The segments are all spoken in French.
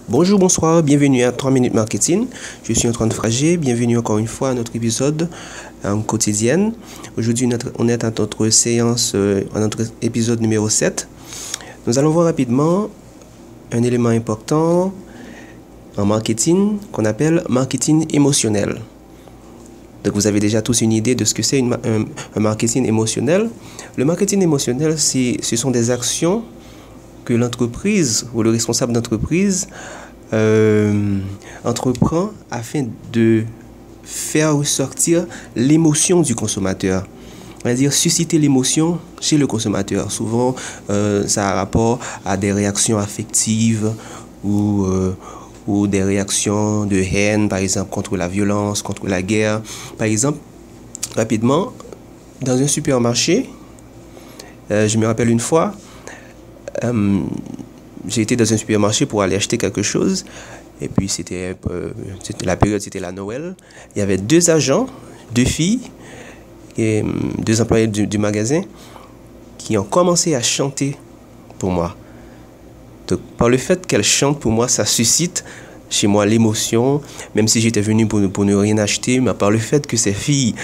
Bonjour, bonsoir, bienvenue à 3 minutes marketing. Je suis Antoine Fragé, bienvenue encore une fois à notre épisode quotidien. Aujourd'hui, on est à notre séance, à notre épisode numéro 7. Nous allons voir rapidement un élément important en marketing qu'on appelle marketing émotionnel. Donc vous avez déjà tous une idée de ce que c'est un marketing émotionnel. Le marketing émotionnel, ce sont des actions que l'entreprise ou le responsable d'entreprise entreprend afin de faire ressortir l'émotion du consommateur. C'est-à-dire susciter l'émotion chez le consommateur. Souvent, ça a rapport à des réactions affectives ou des réactions de haine, par exemple, contre la violence, contre la guerre. Par exemple, rapidement, dans un supermarché, je me rappelle une fois, j'ai été dans un supermarché pour aller acheter quelque chose. Et puis, c'était la période, c'était la Noël. Il y avait deux agents, deux filles, et deux employés du magasin qui ont commencé à chanter pour moi. Donc, par le fait qu'elles chantent pour moi, ça suscite chez moi l'émotion, même si j'étais venu pour ne rien acheter, mais par le fait que ces filles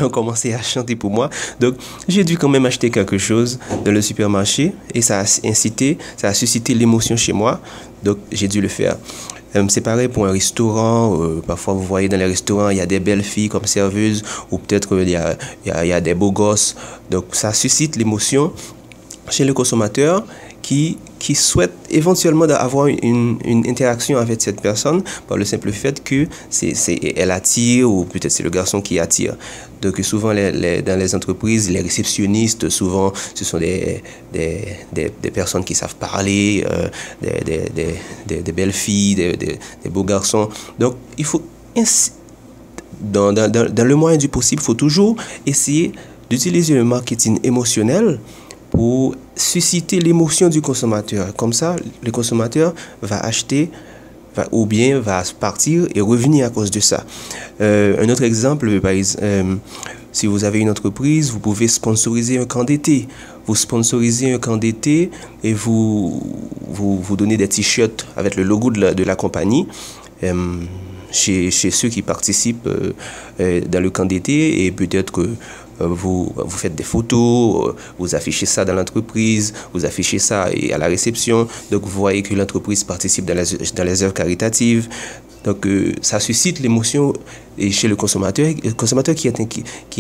ont commencé à chanter pour moi, donc j'ai dû quand même acheter quelque chose dans le supermarché et ça a suscité l'émotion chez moi, donc j'ai dû le faire. C'est pareil pour un restaurant. Parfois, vous voyez dans les restaurants, il y a des belles filles comme serveuses ou peut-être il y a des beaux gosses. Donc, ça suscite l'émotion chez le consommateur qui souhaite éventuellement avoir une interaction avec cette personne par le simple fait que elle attire ou peut-être c'est le garçon qui attire. Donc souvent dans les entreprises, les réceptionnistes, souvent ce sont des personnes qui savent parler, des belles filles, des beaux garçons. Donc il faut, dans le moyen du possible, il faut toujours essayer d'utiliser le marketing émotionnel pour susciter l'émotion du consommateur. Comme ça, le consommateur va acheter ou bien va partir et revenir à cause de ça. Un autre exemple, par exemple, si vous avez une entreprise, vous pouvez sponsoriser un camp d'été. Vous sponsorisez un camp d'été et vous donnez des t-shirts avec le logo de la compagnie. Chez ceux qui participent dans le camp d'été, et peut-être que vous faites des photos, vous affichez ça dans l'entreprise, vous affichez ça à la réception, donc vous voyez que l'entreprise participe dans les œuvres caritatives. Donc ça suscite l'émotion chez le consommateur. Le consommateur qui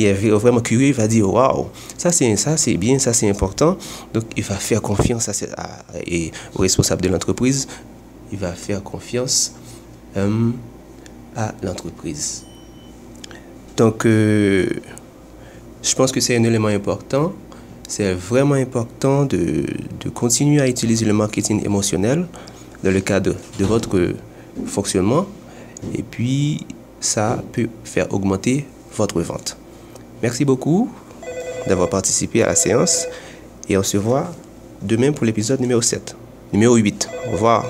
est vraiment curieux va dire waouh, ça c'est bien, ça c'est important. Donc il va faire confiance au responsable de l'entreprise. Il va faire confiance à l'entreprise. Donc je pense que c'est un élément important. C'est vraiment important de continuer à utiliser le marketing émotionnel dans le cadre de votre fonctionnement. Et puis, ça peut faire augmenter votre vente. Merci beaucoup d'avoir participé à la séance. Et on se voit demain pour l'épisode numéro 7. Numéro 8. Au revoir.